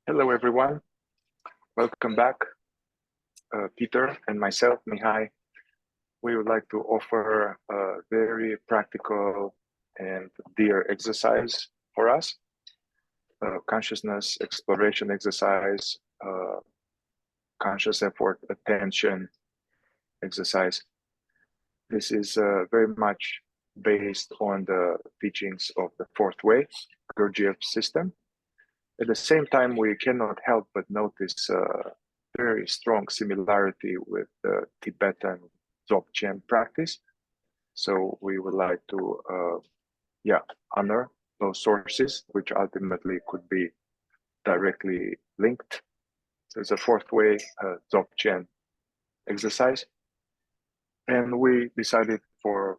Hello, everyone. Welcome back. Peter and myself, Mihai, we would like to offer a very practical and dear exercise for us, consciousness exploration exercise, conscious effort attention exercise. This is very much based on the teachings of the fourth way, Gurdjieff system. At the same time, we cannot help but notice very strong similarity with the Tibetan Dzogchen practice. So we would like to, honor those sources, which ultimately could be directly linked. So it's a fourth way Dzogchen exercise. And we decided, for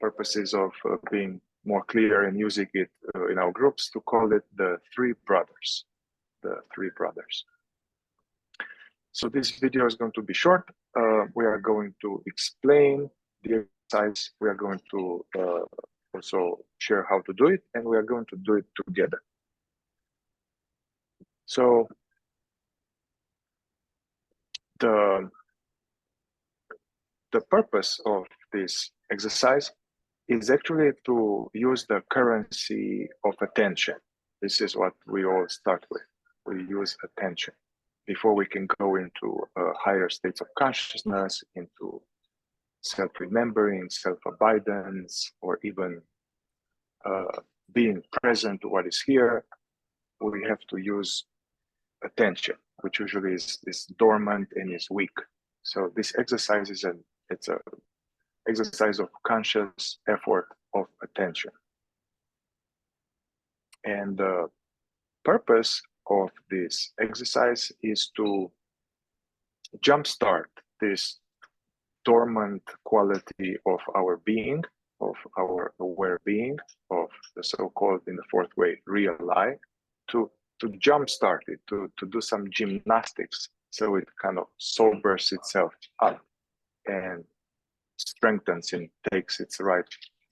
purposes of being more clear and using it in our groups, to call it the Three Brothers. The Three Brothers. So this video is going to be short. We are going to explain the exercise. We are going to also share how to do it, and we are going to do it together. So the purpose of this exercise is actually to use the currency of attention. This is what we all start with. We use attention before we can go into higher states of consciousness, into self-remembering, self-abidance, or even being present to what is here. We have to use attention, which usually is dormant and is weak. So this exercise is an exercise of conscious effort of attention. And the purpose of this exercise is to jumpstart this dormant quality of our being, of our aware being, of the so-called, in the fourth way, real I, to jumpstart it, to do some gymnastics, so it kind of sobers itself up and strengthens and takes its right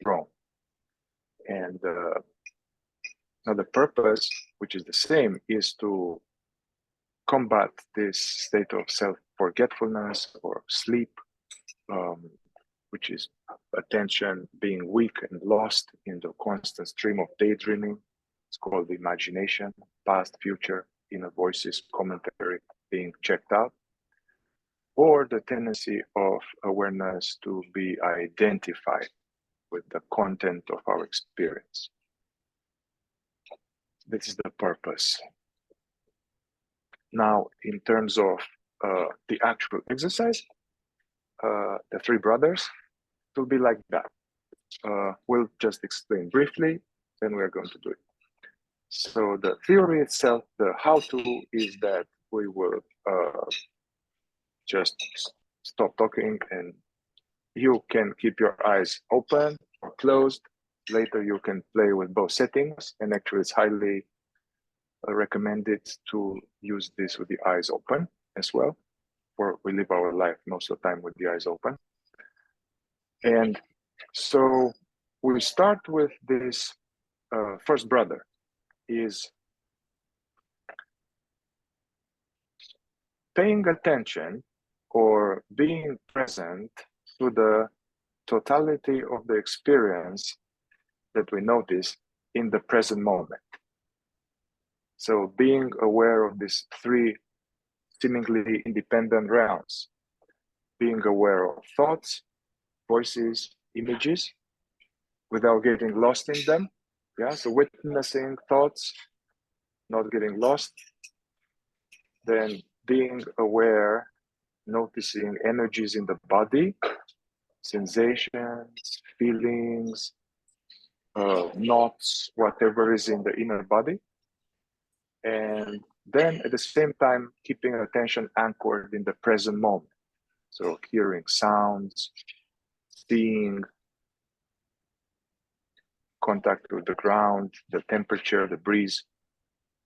throne. And now the purpose, which is the same, is to combat this state of self-forgetfulness or sleep, which is attention being weak and lost in the constant stream of daydreaming. It's called the imagination, past, future, inner voices, commentary being checked out, or the tendency of awareness to be identified with the content of our experience. This is the purpose. Now, in terms of the actual exercise, the Three Brothers, it will be like that. We'll just explain briefly, then we are going to do it. So the theory itself, the how-to, is that we will just stop talking and you can keep your eyes open or closed. Later you can play with both settings, and actually it's highly recommended to use this with the eyes open as well, for we live our life most of the time with the eyes open. And so we start with this first brother, is paying attention or being present to the totality of the experience that we notice in the present moment. So being aware of these three seemingly independent realms, being aware of thoughts, voices, images, without getting lost in them. Yeah, so witnessing thoughts, not getting lost. Then being aware, noticing energies in the body, sensations, feelings, knots, whatever is in the inner body. And then at the same time, keeping attention anchored in the present moment. So hearing sounds, seeing, contact with the ground, the temperature, the breeze.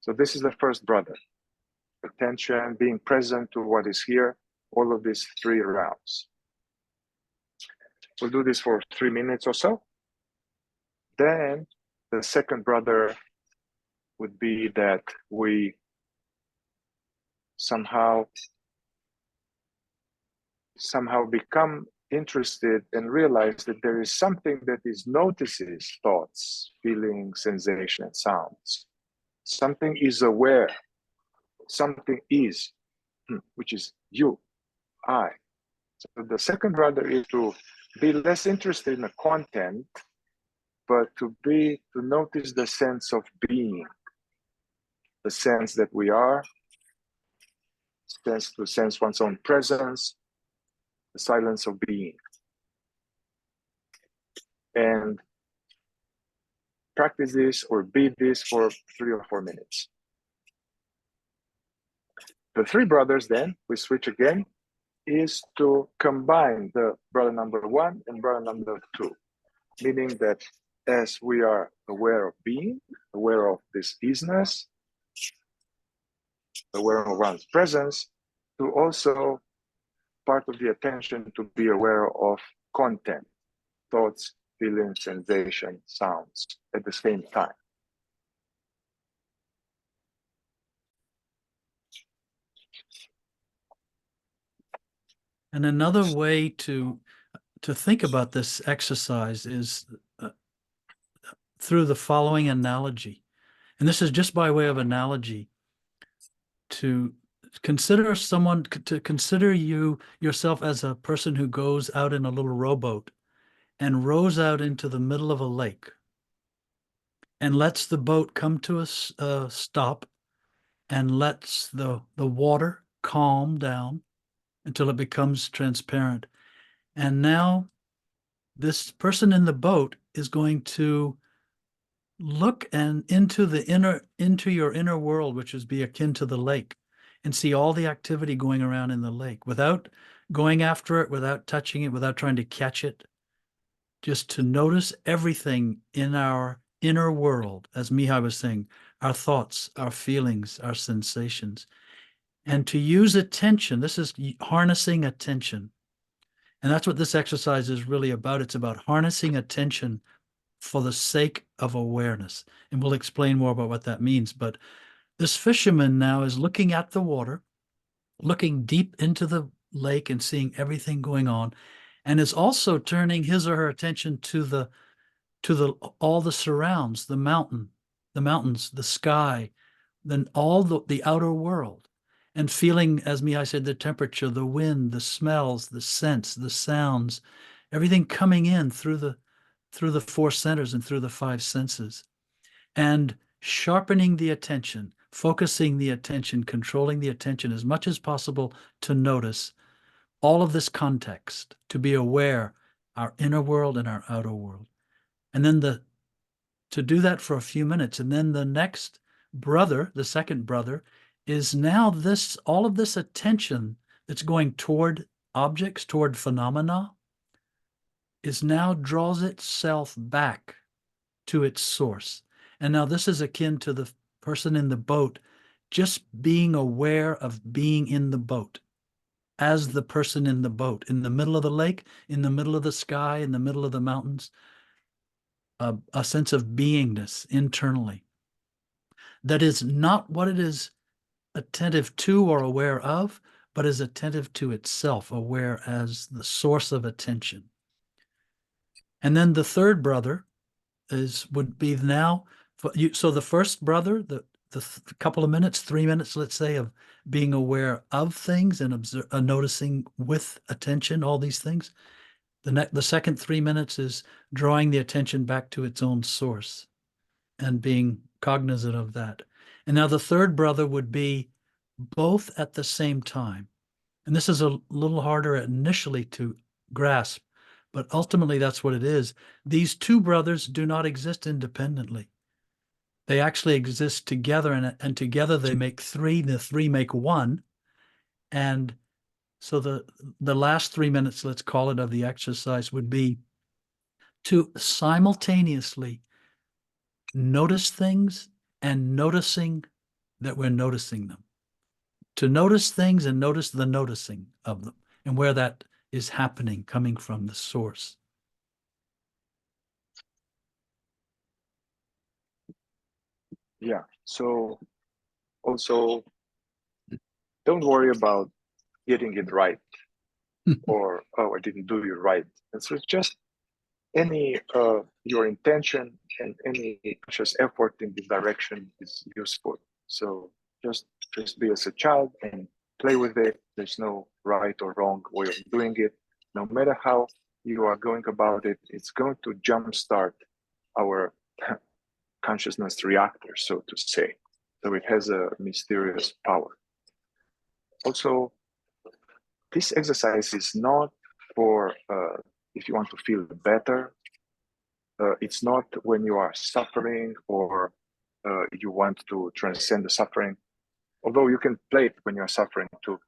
So this is the first brother. Attention, being present to what is here, all of these three realms. We'll do this for 3 minutes or so. Then the second brother would be that we somehow become interested and realize that there is something that is notices thoughts, feelings, sensations, sounds. Something is aware. Something is, which is you, I. So the second brother is to be less interested in the content, but to notice the sense of being, the sense that we are, to sense one's own presence, the silence of being. And practice this or be this for 3 or 4 minutes. The three brothers then, we switch again, is to combine the brother number 1 and brother number 2, meaning that as we are aware of being, aware of this isness, aware of one's presence, to also part of the attention to be aware of content, thoughts, feelings, sensations, sounds at the same time. And another way to think about this exercise is through the following analogy. And this is just by way of analogy, to consider yourself as a person who goes out in a little rowboat and rows out into the middle of a lake and lets the boat come to a stop and lets the water calm down until it becomes transparent. And now this person in the boat is going to look into your inner world, which is be akin to the lake, and see all the activity going around in the lake without going after it, without touching it, without trying to catch it. Just to notice everything in our inner world, as Mihai was saying, our thoughts, our feelings, our sensations, and to use attention. This is harnessing attention. And that's what this exercise is really about. It's about harnessing attention for the sake of awareness. And we'll explain more about what that means. But this fisherman now is looking at the water, looking deep into the lake and seeing everything going on, and is also turning his or her attention to all the surrounds, the mountains, the sky, then all the outer world, and feeling, as Mihai said, the temperature, the wind, the smells, the scents, the sounds, everything coming in through the 4 centers and through the 5 senses, and sharpening the attention, focusing the attention, controlling the attention as much as possible to notice all of this context, to be aware our inner world and our outer world. And then to do that for a few minutes. And then the next brother, the second brother, is now all of this attention that's going toward objects, toward phenomena, is now draws itself back to its source. And now this is akin to the person in the boat just being aware of being in the boat as the person in the boat, in the middle of the lake, in the middle of the sky, in the middle of the mountains, a sense of beingness internally. That is not what it is attentive to or aware of, but is attentive to itself, aware as the source of attention. And then the third brother would be now, so the first brother, the couple of minutes, 3 minutes, let's say, of being aware of things and noticing with attention all these things. The second 3 minutes is drawing the attention back to its own source and being cognizant of that. And now the third brother would be both at the same time. And this is a little harder initially to grasp, but ultimately that's what it is. These two brothers do not exist independently. They actually exist together, and together they make 3. The 3 make 1. And so the last 3 minutes, let's call it, of the exercise would be to simultaneously notice things and noticing that we're noticing them. To notice things and notice the noticing of them and where that is happening, coming from the source. Yeah. So also don't worry about getting it right, or, oh, I didn't do it right. And so it's just any your intention and any conscious effort in this direction is useful. So just be as a child and play with it. There's no right or wrong way of doing it. No matter how you are going about it, it's going to jumpstart our consciousness reactor, so to say. So it has a mysterious power. Also, this exercise is not for if you want to feel better. It's not when you are suffering or you want to transcend the suffering, although you can play it when you're suffering too.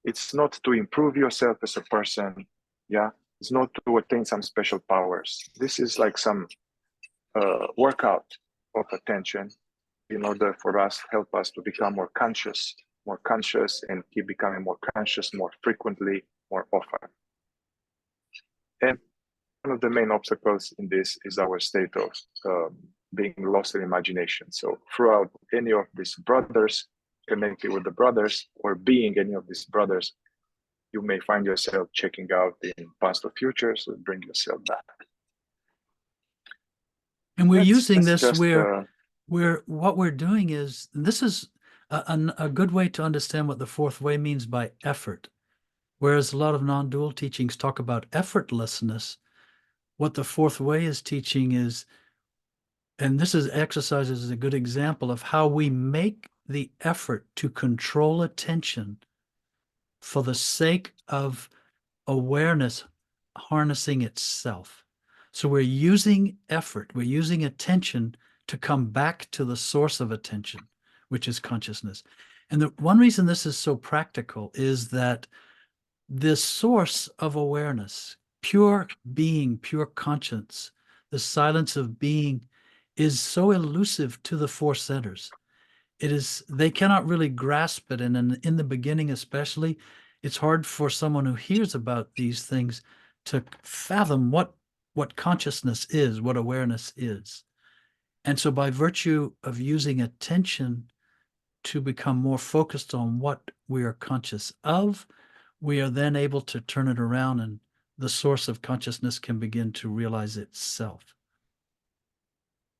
It's not to improve yourself as a person. Yeah, it's not to attain some special powers. This is like some workout of attention in order for us, help us to become more conscious, and keep becoming more conscious more frequently, more often. And one of the main obstacles in this is our state of being lost in imagination. So throughout any of these brothers, connecting with the brothers, or being any of these brothers, you may find yourself checking out in past or futures, so bring yourself back. And we're using this just, where what we're doing is, this is a good way to understand what the fourth way means by effort. Whereas a lot of non-dual teachings talk about effortlessness, what the fourth way is teaching is, and this is exercises is a good example of how we make the effort to control attention for the sake of awareness harnessing itself. So we're using effort, we're using attention to come back to the source of attention, which is consciousness. And the one reason this is so practical is that this source of awareness, pure being, pure conscience, the silence of being, is so elusive to the four centers. It is, they cannot really grasp it. And in the beginning, especially, it's hard for someone who hears about these things to fathom what consciousness is, what awareness is. And so by virtue of using attention to become more focused on what we are conscious of, we are then able to turn it around, and the source of consciousness can begin to realize itself.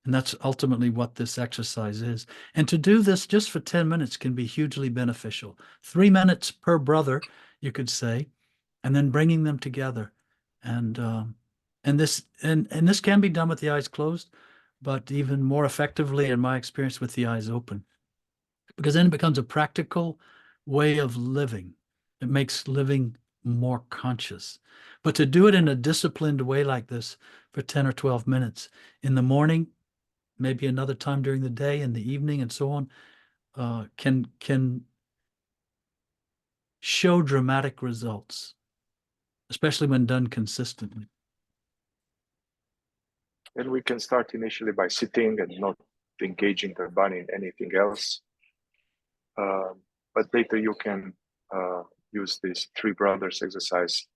And that's ultimately what this exercise is. And to do this just for 10 minutes can be hugely beneficial. 3 minutes per brother, you could say, and then bringing them together. And this can be done with the eyes closed, but even more effectively, in my experience, with the eyes open. Because then it becomes a practical way of living. It makes living more conscious. But to do it in a disciplined way like this for 10 or 12 minutes in the morning, maybe another time during the day, in the evening, and so on, can show dramatic results, especially when done consistently. And we can start initially by sitting and not engaging the body in anything else. But later you can use this three brothers exercise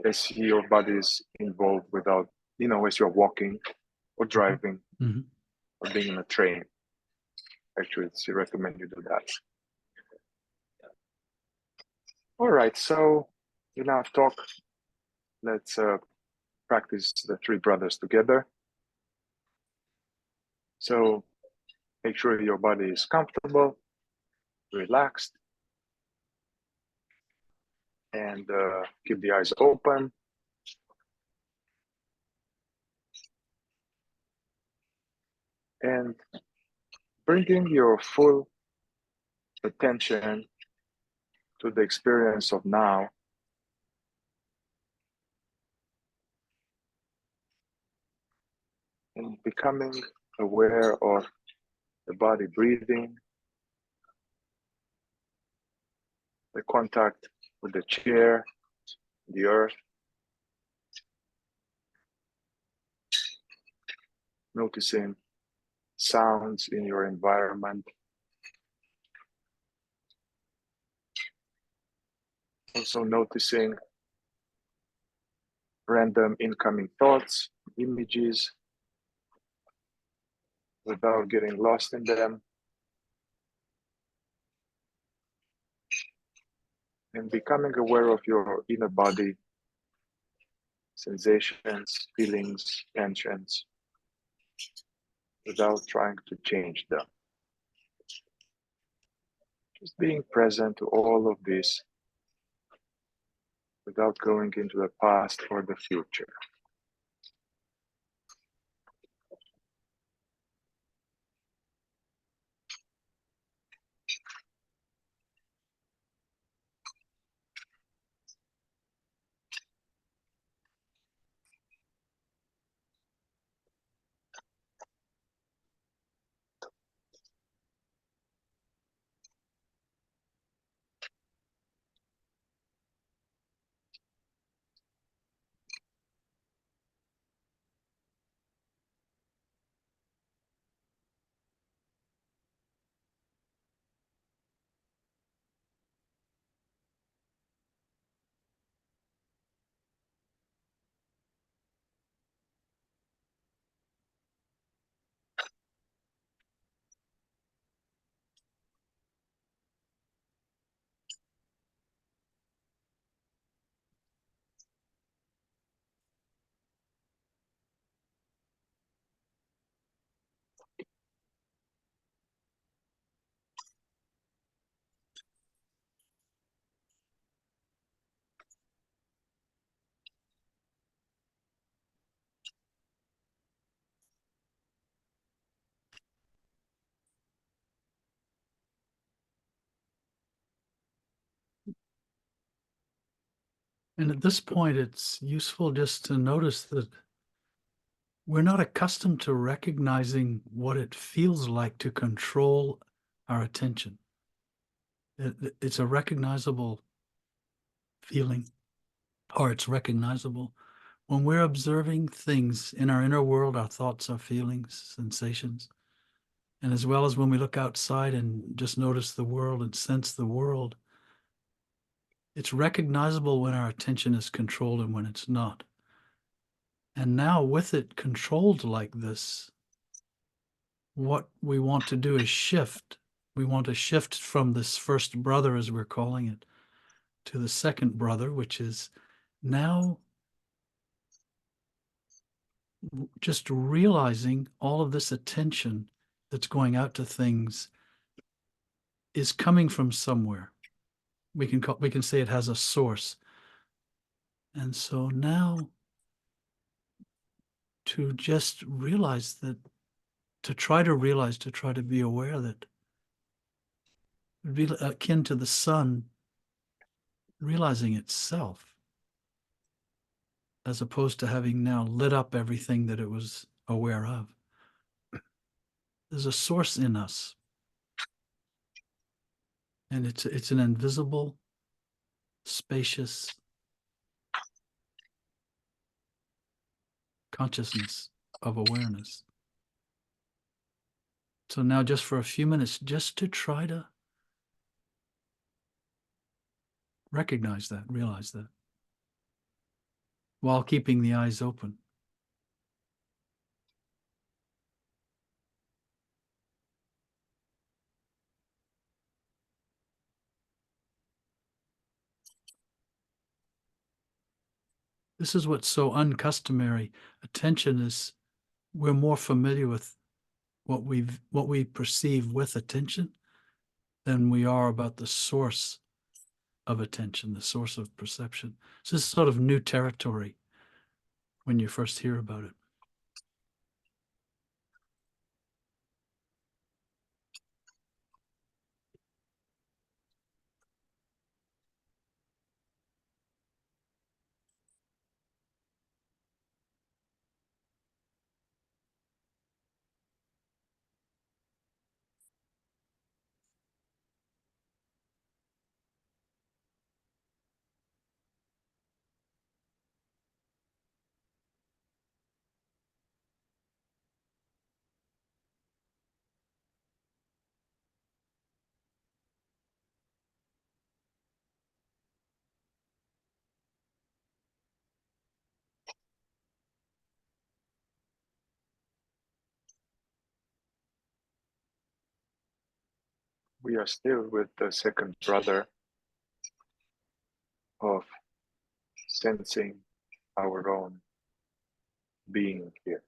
as your body is involved without, as you're walking or driving or being in a train. Actually, it's recommend you do that. All right, so enough talk. Let's practice the three brothers together. So make sure your body is comfortable, relaxed, and keep the eyes open. And bringing your full attention to the experience of now. And becoming aware of the body breathing, the contact with the chair, the earth. Noticing sounds in your environment. Also noticing random incoming thoughts, images, without getting lost in them. and becoming aware of your inner body, sensations, feelings, tensions, without trying to change them. Just being present to all of this without going into the past or the future. And at this point, it's useful just to notice that we're not accustomed to recognizing what it feels like to control our attention. It's a recognizable feeling, or it's recognizable when we're observing things in our inner world, our thoughts, our feelings, sensations, and as well as when we look outside and just notice the world and sense the world. It's recognizable when our attention is controlled and when it's not. And now, with it controlled like this, what we want to do is shift. We want to shift from this first brother, as we're calling it, to the second brother, which is now just realizing all of this attention that's going out to things is coming from somewhere. We can say it has a source. And so now to just realize that, to try to be aware that it would be akin to the sun realizing itself, as opposed to having now lit up everything that it was aware of. There's a source in us, and it's an invisible, spacious consciousness of awareness. So now, just for a few minutes, just to try to recognize that, realize that, while keeping the eyes open. This is what's so uncustomary. Attention is, we're more familiar with what we perceive with attention than we are about the source of attention, the source of perception. So this is sort of new territory when you first hear about it. We are still with the second brother, of sensing our own being here.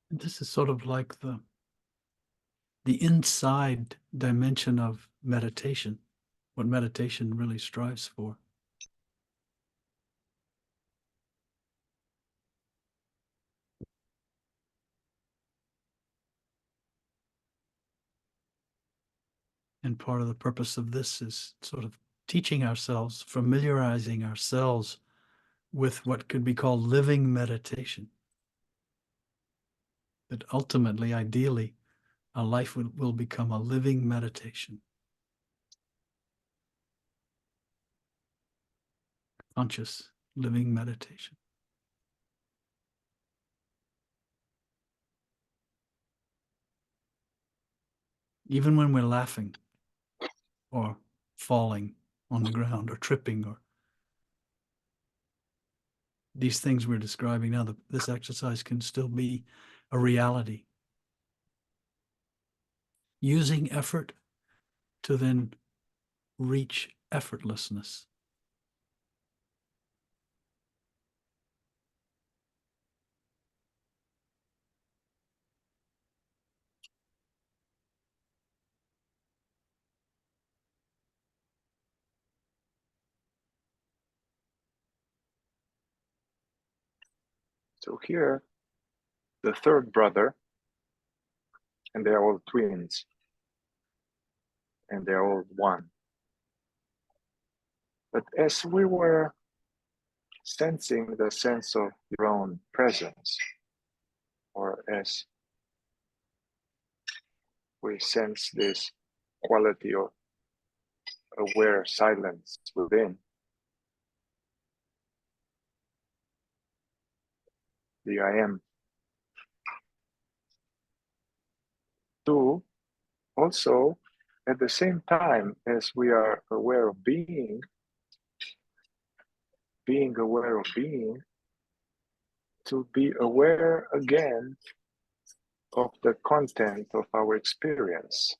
This is sort of like the inside dimension of meditation, what meditation really strives for. And part of the purpose of this is sort of teaching ourselves, familiarizing ourselves with what could be called living meditation. That ultimately, ideally, our life will become a living meditation. Conscious living meditation. Even when we're laughing or falling on the ground or tripping, or these things we're describing now, this exercise can still be a reality. Using effort to then reach effortlessness. So here, the third brother, and they're all twins, and they're all one. But as we were sensing the sense of your own presence, or as we sense this quality of aware silence within, the I am. Two, also, at the same time as we are aware of being aware of being, to be aware again of the content of our experience,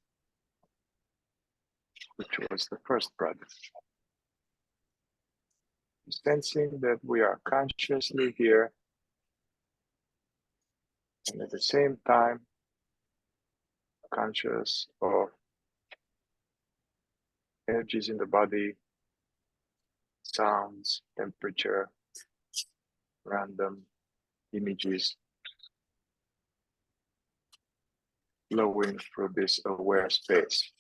which was the first brother. Sensing that we are consciously here, and at the same time, conscious of energies in the body, sounds, temperature, random images flowing through this aware space.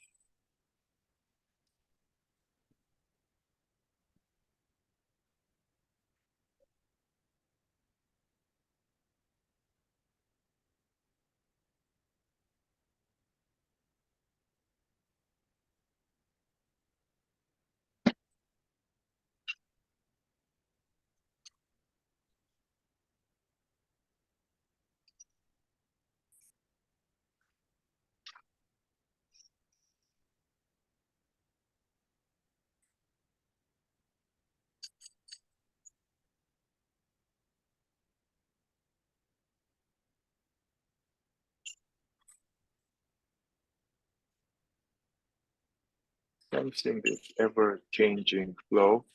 Sensing this ever-changing flow,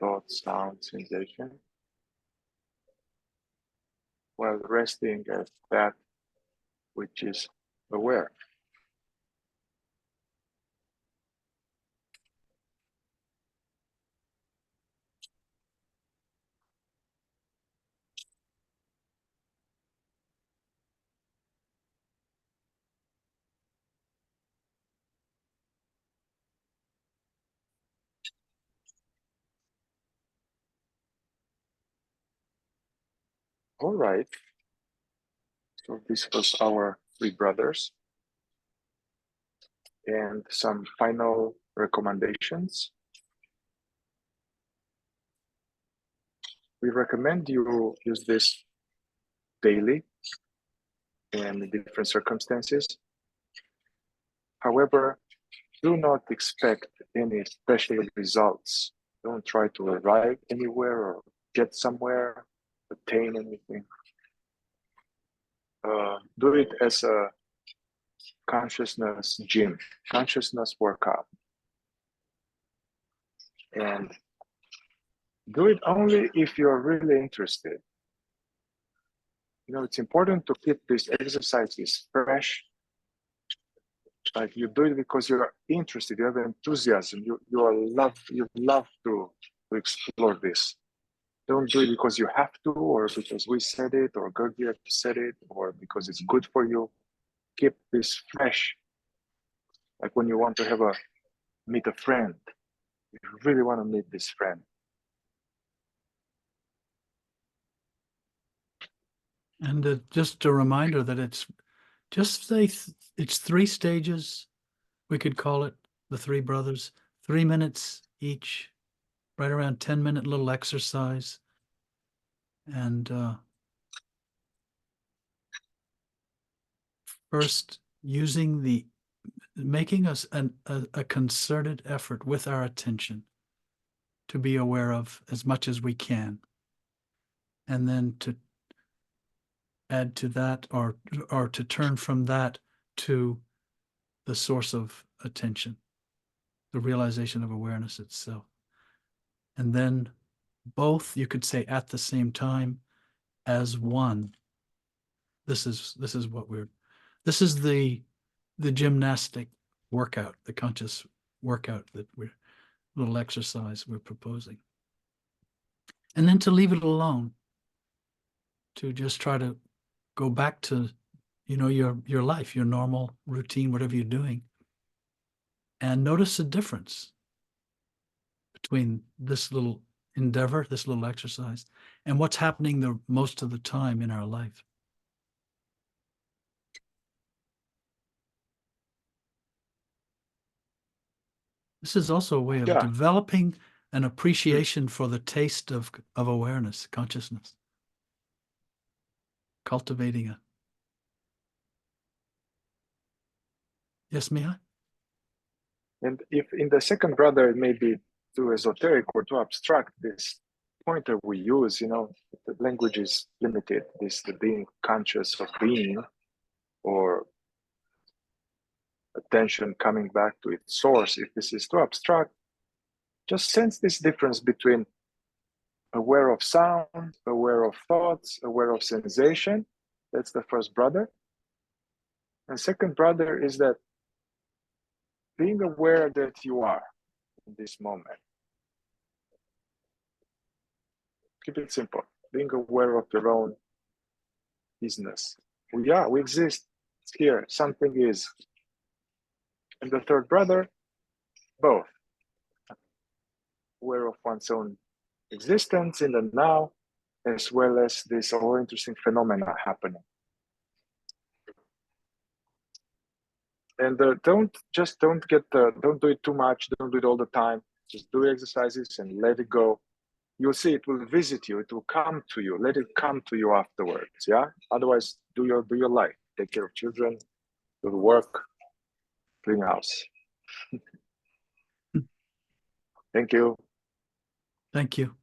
thought, sound, sensation, while resting as that which is aware. All right. So this was our three brothers. And some final recommendations. We recommend you use this daily and in different circumstances. However, do not expect any special results. Don't try to arrive anywhere or get somewhere, attain anything. Do it as a consciousness gym, consciousness workout. And do it only if you're really interested. You know, it's important to keep these exercises fresh. Like you do it because you're interested, you have enthusiasm, you love to explore this. Don't do it because you have to, or because we said it, or Gergie said it, or because it's good for you. Keep this fresh. Like when you want to meet a friend, you really want to meet this friend. And just a reminder that it's just say it's 3 stages. We could call it the 3 brothers, 3 minutes each, right around 10-minute little exercise. And first, making us a concerted effort with our attention to be aware of as much as we can. And then to add to that, or to turn from that to the source of attention, the realization of awareness itself. And then both, you could say, at the same time as one. This is the gymnastic workout, the conscious workout little exercise we're proposing. And then to leave it alone, to just try to go back to, your life, your normal routine, whatever you're doing, and notice the difference between this little endeavor, this little exercise, and what's happening the most of the time in our life. This is also a way of developing an appreciation for the taste of awareness, consciousness, cultivating it. Yes, Mihai? And if in the second brother it may be too esoteric or too abstract, this pointer we use, the language is limited, the being conscious of being, or attention coming back to its source. If this is too abstract, just sense this difference between aware of sound, aware of thoughts, aware of sensation. That's the first brother. And second brother is that being aware that you are in this moment. Keep it simple. Being aware of your own business. We exist. It's here. Something is. And the third brother, both. Aware of one's own existence in the now, as well as this all interesting phenomena happening. And don't do it too much. Don't do it all the time. Just do exercises and let it go. You'll see it will visit you. It will come to you. Let it come to you afterwards. Yeah. Otherwise, do your life. Take care of children. Do the work. Clean house. Thank you. Thank you.